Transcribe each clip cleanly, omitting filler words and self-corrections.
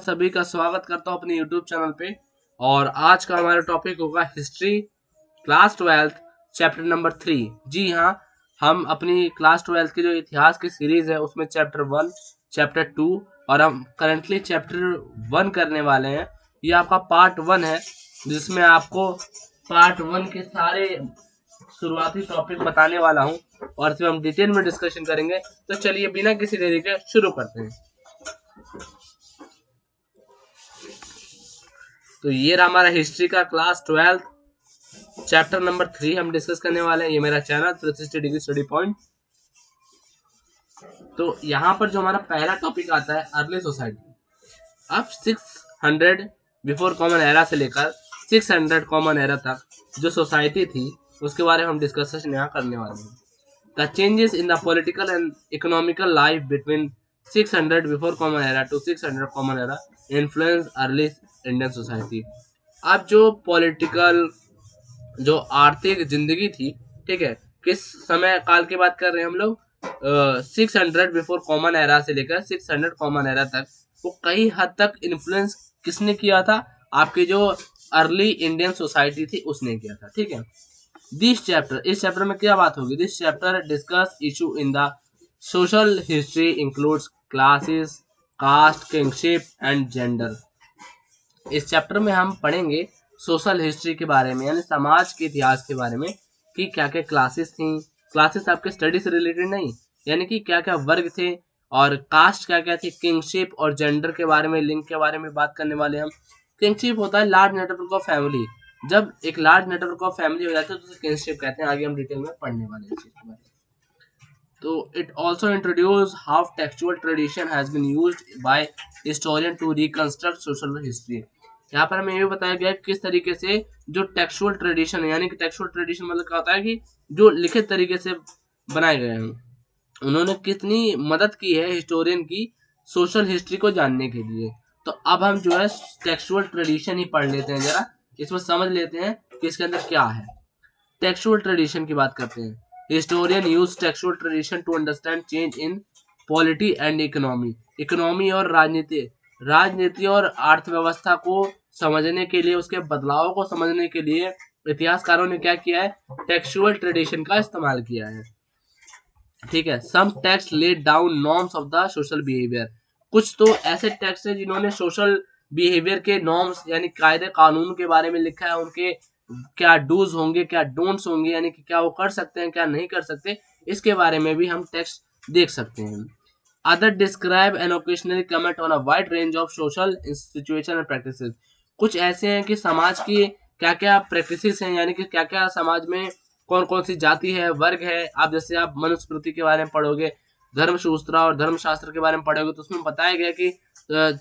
सभी का स्वागत करता हूं अपने YouTube चैनल पे। और आज का हमारा टॉपिक होगा हिस्ट्री क्लास 12 चैप्टर नंबर 3। जी हाँ, हम अपनी क्लास 12 की जो इतिहास की सीरीज है उसमें चैप्टर 1, चैप्टर 2 और हम करंटली चैप्टर 1 करने वाले हैं। ये आपका पार्ट 1 है जिसमें आपको पार्ट 1 के सारे शुरुआती टॉपिक बताने वाला हूँ और इसमें हम डिटेल में डिस्कशन करेंगे। तो चलिए बिना किसी देरी के शुरू करते हैं। तो ये रहा हमारा हिस्ट्री का क्लास 12 चैप्टर नंबर 3 हम डिस्कस करने वाले हैं। ये मेरा चैनल 360 डिग्री स्टडी पॉइंट। तो यहाँ पर जो हमारा पहला टॉपिक आता है अर्ली सोसाइटी। अब 600 बिफोर कॉमन एरा से लेकर 600 कॉमन एरा तक जो सोसाइटी थी उसके बारे में हम डिस्कशन यहाँ करने वाले हैं। The changes in the political and economical life between 600 before common era to 600 common era influence early Indian society. अब जो पॉलिटिकल जो आर्थिक जिंदगी थी, ठीक है, किस समय काल की बात कर रहे हैं हम लोग, 600 बिफोर कॉमन एरा से लेकर 600 कॉमन एरा तक, वो कई हद तक इन्फ्लुएंस किसने किया था? आपकी जो अर्ली इंडियन सोसाइटी थी उसने किया था। ठीक है, दिस चैप्टर, इस चैप्टर में क्या बात होगी? This chapter discuss issue in the social history includes classes, caste, kingship and gender. इस चैप्टर में हम पढ़ेंगे सोशल हिस्ट्री के बारे में, यानी समाज के इतिहास के बारे में कि क्या क्या क्लासेस थी। क्लासेस आपके स्टडी से रिलेटेड नहीं, यानी कि क्या क्या वर्ग थे, और कास्ट क्या क्या थी, किंगशिप और जेंडर के बारे में, लिंग के बारे में बात करने वाले हम। किंगशिप होता है लार्ज नेटवर्क ऑफ फैमिली। जब एक लार्ज नेटवर्क ऑफ फैमिली हो जाती है तो उसे किंगशिप कहते हैं। आगे हम डिटेल में पढ़ने वाले हैं इस चीज के बारे में। तो it also introduce how textual tradition has been used by historian to reconstruct social history. यहाँ पर हमें ये भी बताया गया किस तरीके से जो टेक्सचुअल ट्रेडिशन है, यानी कि टेक्सचुअल ट्रेडिशन मतलब क्या होता है कि जो लिखित तरीके से बनाए गए हैं, उन्होंने कितनी मदद की है हिस्टोरियन की सोशल हिस्ट्री को जानने के लिए। तो अब हम जो है टेक्सचुअल ट्रेडिशन ही पढ़ लेते हैं, जरा इसमें समझ लेते हैं कि इसके अंदर क्या है। टेक्सचुअल ट्रेडिशन की बात करते हैं। Historian use textual tradition to understand change in polity and economy. Economy और राजनीति और अर्थव्यवस्था को समझने के लिए, उसके बदलाव को समझने के लिए इतिहासकारों ने क्या किया है? टेक्सचुअल ट्रेडिशन का इस्तेमाल किया है। ठीक है, some text laid down norms of the social behaviour. कुछ तो ऐसे टेक्स्ट है जिन्होंने सोशल बिहेवियर के नॉर्म्स यानी कायदे कानून के बारे में लिखा है। उनके क्या डूज होंगे, क्या डोंट्स होंगे, यानी कि क्या वो कर सकते हैं, क्या नहीं कर सकते, इसके बारे में भी हम टेक्स्ट देख सकते हैं। Other describe and occasionally comment on a wide range of social situation and practices. कुछ ऐसे हैं कि समाज की क्या क्या प्रैक्टिसेस हैं, यानी कि क्या क्या समाज में कौन कौन सी जाति है, वर्ग है। आप जैसे आप मनुस्मृति के बारे में पढ़ोगे, धर्मसूत्रा और धर्मशास्त्र के बारे में पढ़ोगे तो उसमें बताया गया कि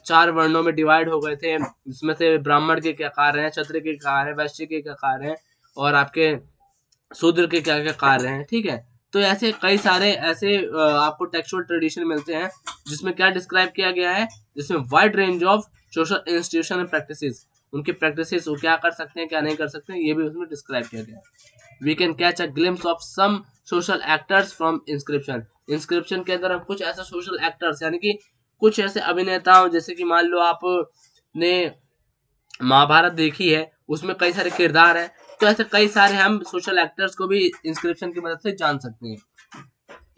4 वर्णों में डिवाइड हो गए थे, जिसमें से ब्राह्मण के क्या कार्य हैं, क्षत्रिय के क्या कार्य हैं, वैश्य के क्या कार्य हैं, और आपके शूद्र के क्या क्या कार्य हैं। ठीक है, तो ऐसे कई सारे ऐसे आपको टेक्सचुअल ट्रेडिशन मिलते हैं जिसमें क्या डिस्क्राइब किया गया है, जिसमें wide range of social institution and practices, उनकी प्रैक्टिसेस वो क्या कर सकते हैं, क्या नहीं कर सकते हैं, ये भी उसमें डिस्क्राइब किया गया है। We can catch a glimpse of some social actors from inscription. Inscription के अंदर हम कुछ ऐसे सोशल एक्टर्स, यानी कि कुछ ऐसे अभिनेता, जैसे कि मान लो आपने महाभारत देखी है, उसमें कई सारे किरदार हैं, तो ऐसे कई सारे हम सोशल एक्टर्स को भी इंस्क्रिप्शन की मदद से जान सकते हैं।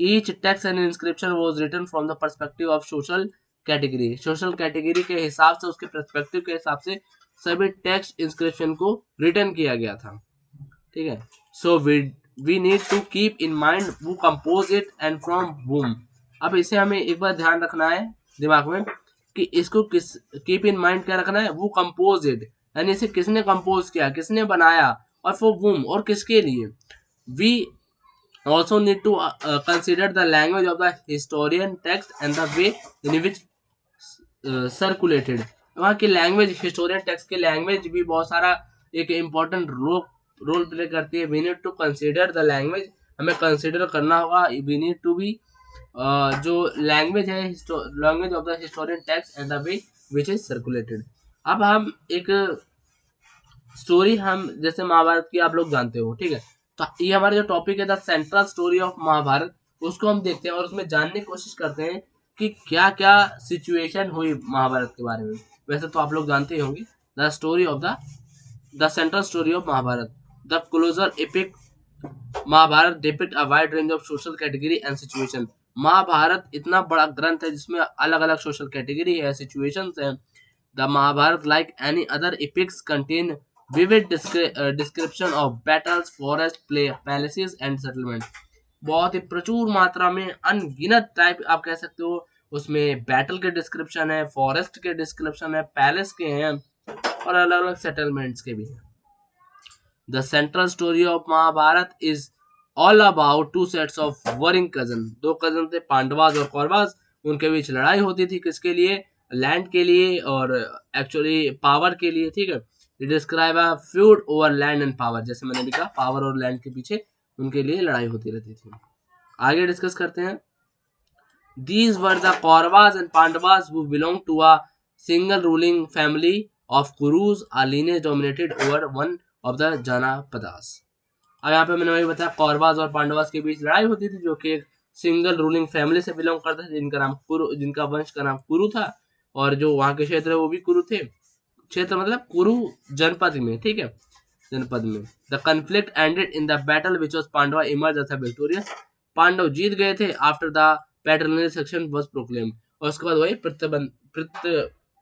Each text and inscription was written from the perspective of social category. Social category के हिसाब से, उसके पर्सपेक्टिव के हिसाब से सभी टेक्स्ट इंस्क्रिप्शन को रिटन किया गया था। ठीक है, so we need to keep in mind who compose it and from whom। अब इसे हमें एक बार ध्यान रखना है दिमाग में कि इसको किस, कीप इन माइंड क्या रखना है, वो कंपोज इट, यानी इसे किसने कंपोज किया, किसने बनाया, और फॉर whom, और किसके लिए। We also need to consider the language of the historian text and the way in which circulated। वहाँ की लैंग्वेज, हिस्टोरियन टेक्स्ट की लैंग्वेज भी बहुत सारा एक इम्पोर्टेंट रोल प्ले करती है। We need to consider the language, हमें कंसिडर करना होगा। वी नीड टू बी जो लैंग्वेज है, language of the historian text and the way which is circulated. अब हम एक स्टोरी, हम जैसे महाभारत की आप लोग जानते हो, ठीक है, तो ये हमारा जो टॉपिक है the central story of Mahabharata, उसको हम देखते हैं और उसमें जानने की कोशिश करते हैं कि क्या क्या सिचुएशन हुई महाभारत के बारे में। वैसे तो आप लोग जानते ही होंगे the story of the central story of Mahabharata, the closer epic Mahabharata depict a wide range of social category and situation. Mahabharata इतना बड़ा ग्रंथ है जिसमें अलग अलग सोशल कैटेगरी है, सिचुएशंस है। The Mahabharata like any other epics contain vivid description of battles, forest, palaces and settlement। बहुत ही प्रचुर मात्रा में अनगिनत टाइप आप कह सकते हो उसमें बैटल के डिस्क्रिप्शन है, फॉरेस्ट के डिस्क्रिप्शन है, पैलेस के हैं और अलग अलग सेटलमेंट्स के भी हैं। The central story of Mahabharata is all about two sets of warring cousin. दो कजन थे, पांडवास और कौरवास। उनके बीच लड़ाई होती थी, किसके लिए? लैंड के लिए और एक्चुअली पावर के लिए। ठीक है, describe a feud over land and power. जैसे मैंने भी कहा, पावर और लैंड के पीछे उनके लिए लड़ाई होती रहती थी। आगे डिस्कस करते हैं। These were the Kauravas and Pandavas who belonged to a single ruling family of Kurus, a lineage dominated over one of the Janapadas। अब यहाँ पे मैंने वही बताया, कौरवास और पांडवास के बीच लड़ाई होती थी, जो कि एक सिंगल रूलिंग फैमिली से बिलोंग करते थे, जिनका वंश का नाम कुरु था, और जो वहाँ के क्षेत्र है वो भी कुरु थे। क्षेत्र मतलब कुरु जनपद में। ठीक है, जनपद में। The conflict ended in the battle which was Pandava emerge as a victorious. Pandava जीत गए थे आफ्टर द पैटर्नरी सेक्शन वॉज प्रोक्लेम। और उसके बाद वही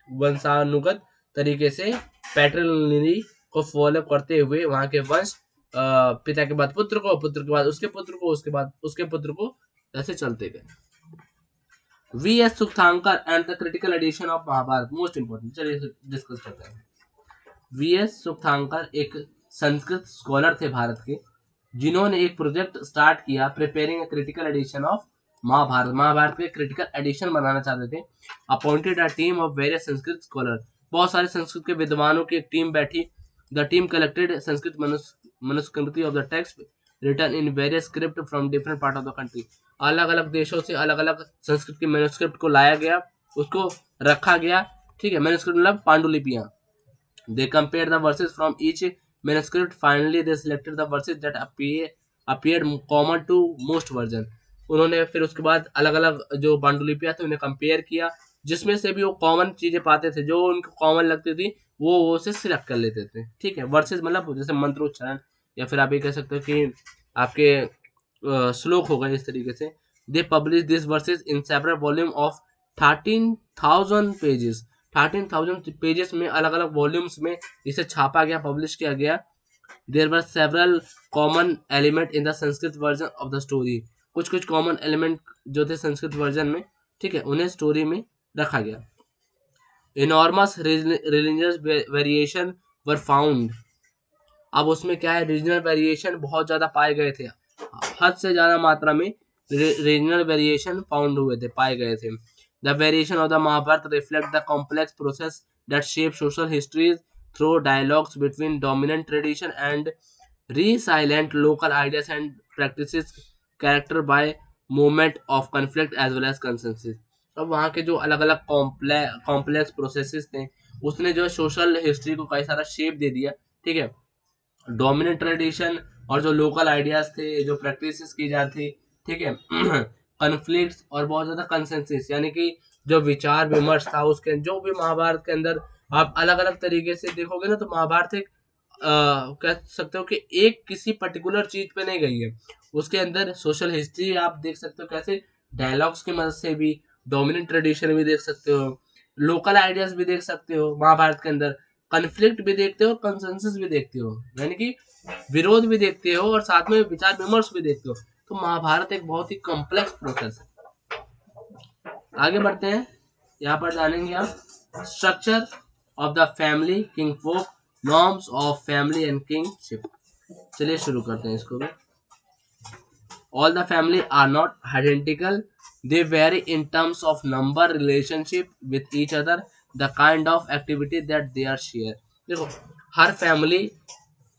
वंशानुगत तरीके से पैटर्नरी को फॉलो करते हुए वहां के वंश पिता के बाद पुत्र को, पुत्र के बाद उसके पुत्र को, उसके बाद उसके पुत्र को, ऐसे चलते गए। V S. Sukthankar and the critical edition of Mahabharata, most important. चलिए डिस्कस करते हैं। वी.एस. सुक्तांकर एक संस्कृत स्कॉलर थे भारत के, जिन्होंने एक प्रोजेक्ट स्टार्ट किया preparing critical edition of Mahabharata. Mahabharata के क्रिटिकल एडिशन बनाना चाहते थे। Appointed a team of various Sanskrit scholar, बहुत सारे संस्कृत के विद्वानों की एक टीम बैठी। The team collected Sanskrit Manusmriti of the text written in various script from different part of the country. अलग अलग देशों से अलग अलग संस्कृत के मैन्युस्क्रिप्ट को लाया गया, उसको रखा गया। ठीक है, मैन्युस्क्रिप्ट मतलब पांडुलिपियां। They compare the verses from each manuscript, finally they selected the verses that appeared common to most version. उन्होंने फिर उसके बाद अलग अलग जो पांडुलिपियां थे उन्हें कंपेयर किया, जिसमें से भी वो कॉमन चीजें पाते थे, जो उनको कॉमन लगती थी वो से सिलेक्ट कर लेते थे। ठीक है, वर्सेस मतलब जैसे मंत्रोच्चारण, या फिर आप ये कह सकते हो कि आपके श्लोक हो गए, इस तरीके से। They publish this versus in several volume of 13,000 pages. 13,000 pages में अलग अलग वॉल्यूम्स में इसे छापा गया, पब्लिश किया गया। There were several common element in the Sanskrit version of the story. कुछ कुछ कॉमन एलिमेंट जो थे संस्कृत वर्जन में, ठीक है, उन्हें स्टोरी में रखा गया। Enormous religious variation were found. अब उसमें क्या है, रीजनल वेरिएशन बहुत ज्यादा पाए गए थे, हद से ज्यादा मात्रा में रीजनल वेरिएशन फाउंड हुए थे, पाए गए थे। The variation of the Mahabharata reflect the complex process that shape social histories through dialogues between dominant tradition and resilient local ideas and practices character by moment of conflict as well as consensus. अब वहाँ के जो अलग अलग complex processes थे, उसने जो social history को कई सारा शेप दे दिया। ठीक है, डोमिनेंट ट्रेडिशन और जो लोकल आइडियाज थे, जो प्रैक्टिसेस की जाती, ठीक है, कॉन्फ्लिक्ट्स और बहुत ज्यादा कंसेंसस, यानी कि जो विचार विमर्श था उसके, जो भी महाभारत के अंदर आप अलग अलग तरीके से देखोगे ना, तो महाभारत एक कह सकते हो कि एक किसी पर्टिकुलर चीज पे नहीं गई है। उसके अंदर सोशल हिस्ट्री आप देख सकते हो कैसे, डायलॉग्स की मदद से भी, डोमिनेंट ट्रेडिशन भी देख सकते हो, लोकल आइडियाज भी देख सकते हो महाभारत के अंदर, कॉन्फ्लिक्ट भी देखते हो, कंसेंसस भी देखते हो, यानी कि विरोध भी देखते हो और साथ में विचार विमर्श भी देखते हो। तो महाभारत एक बहुत ही कॉम्प्लेक्स प्रोसेस है। आगे बढ़ते हैं, यहाँ पर जानेंगे आप structure of the family, kinfolk, norms of family and kingship. चलिए शुरू करते हैं इसको भी। All the family are not identical, they vary in terms of number, relationship with each other, the kind of activity that they are share. देखो, हर family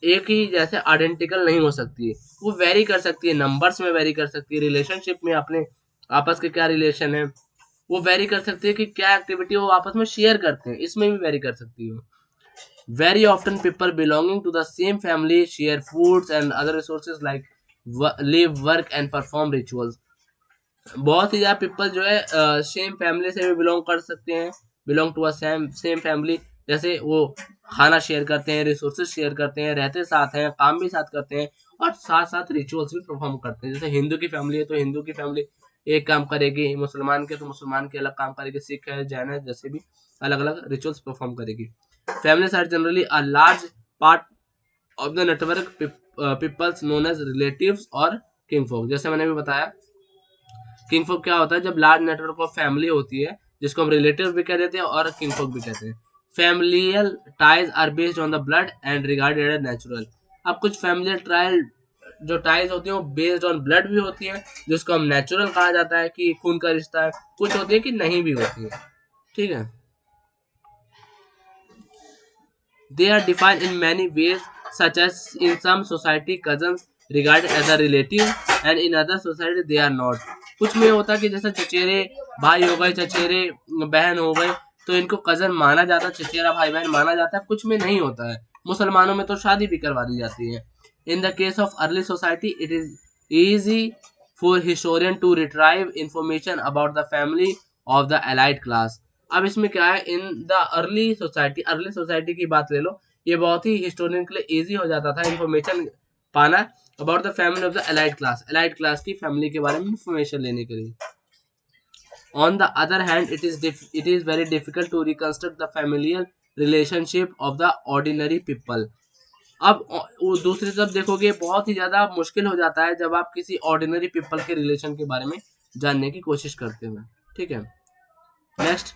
एक ही जैसे आइडेंटिकल नहीं हो सकती है, वो वेरी कर सकती है, नंबर्स में वेरी कर सकती है, रिलेशनशिप में अपने आपस के क्या रिलेशन है वो वेरी कर सकती है, कि क्या एक्टिविटी वो आपस में शेयर करते हैं, इसमें भी वेरी कर सकती है। Very often people belonging to the same family share foods and other resources like live, work and perform rituals। बहुत ही ज़्यादा पीपल जो है सेम फैमिली से भी बिलोंग कर सकते हैं, belong to a same family. जैसे वो खाना शेयर करते हैं, रिसोर्सेज शेयर करते हैं, रहते साथ हैं, काम भी साथ करते हैं और साथ साथ रिचुअल्स भी परफॉर्म करते हैं। जैसे हिंदू की फैमिली है तो हिंदू की फैमिली एक काम करेगी, मुसलमान के तो मुसलमान के अलग काम करेगी, सिख है, जैन है, जैसे भी अलग अलग रिचुअल्स परफॉर्म करेगी। Families are generally a large part of the network peoples known as relatives और किंगफोक। जैसे मैंने भी बताया, किंगफोक क्या होता है, जब लार्ज नेटवर्क ऑफ फैमिली होती है, जिसको हम रिलेटिव भी कह देते हैं और किंगफोक भी कहते हैं। Familial ties are based on the blood and regarded as natural. अब कुछ फैमिलियल ट्रायल जो टाइज होती है वो बेस्ड ऑन ब्लड भी होती है, जिसको हम नेचुरल कहा जाता है कि खून का रिश्ता है। कुछ होती है कि नहीं भी होती है, ठीक है। They are defined in many ways, such as in some society cousins regarded as a relative and in other society they are not. कुछ में होता है कि जैसे चचेरे भाई हो गए, चचेरे बहन हो गए, तो इनको कजन माना जाता है, चचेरा भाई बहन माना जाता है। कुछ में नहीं होता है। मुसलमानों में तो शादी भी करवा दी जाती है। In the case of early society it is easy for historian to retrieve information about the family of the allied class. अब इसमें क्या है, इन द अर्ली सोसाइटी की बात ले लो, ये बहुत ही हिस्टोरियन के लिए इजी हो जाता था इंफॉर्मेशन पाना about the family of the allied class की फैमिली के बारे में इंफॉर्मेशन लेने के लिए। On the other hand it is very difficult to reconstruct the familial relationship of the ordinary people. अब दूसरी तरफ देखोगे, बहुत ही ज्यादा मुश्किल हो जाता है जब आप किसी ऑर्डिनरी पीपल के रिलेशन के बारे में जानने की कोशिश करते हो, ठीक है। Next,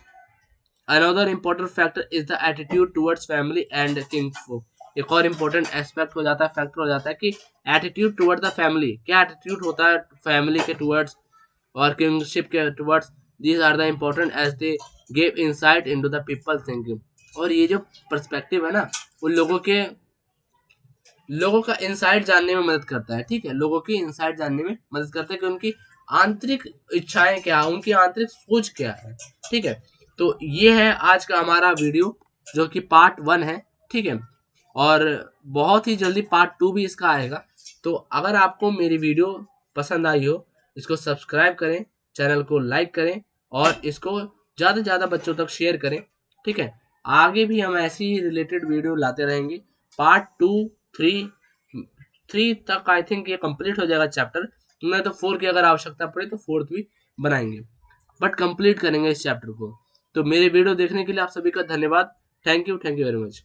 another important factor is the attitude towards family and kinfolk. एक और इम्पोर्टेंट एस्पेक्ट हो जाता है, फैक्टर हो जाता है कि एटीट्यूड टुवर्ड द फैमिली, क्या एटीट्यूड होता है फैमिली के टुवर्ड्स और किंगशिप के towards. These are the important as they give insight into the people thinking. और ये जो पर्सपेक्टिव है ना, उन लोगों का इंसाइट जानने में मदद करता है, ठीक है। लोगों की इंसाइट जानने में मदद करता है कि उनकी आंतरिक इच्छाएं क्या है, उनकी आंतरिक सोच क्या है, ठीक है। तो ये है आज का हमारा वीडियो, जो कि पार्ट 1 है, ठीक है। और बहुत ही जल्दी पार्ट 2 भी इसका आएगा। तो अगर आपको मेरी वीडियो पसंद आई हो, इसको सब्सक्राइब करें, चैनल को लाइक करें और इसको ज़्यादा से ज़्यादा बच्चों तक शेयर करें, ठीक है। आगे भी हम ऐसी ही रिलेटेड वीडियो लाते रहेंगे। पार्ट 2 3 तक आई थिंक ये कंप्लीट हो जाएगा चैप्टर। नहीं तो 4 की अगर आवश्यकता पड़े तो 4th भी बनाएंगे, बट कंप्लीट करेंगे इस चैप्टर को। तो मेरे वीडियो देखने के लिए आप सभी का धन्यवाद। Thank you very much.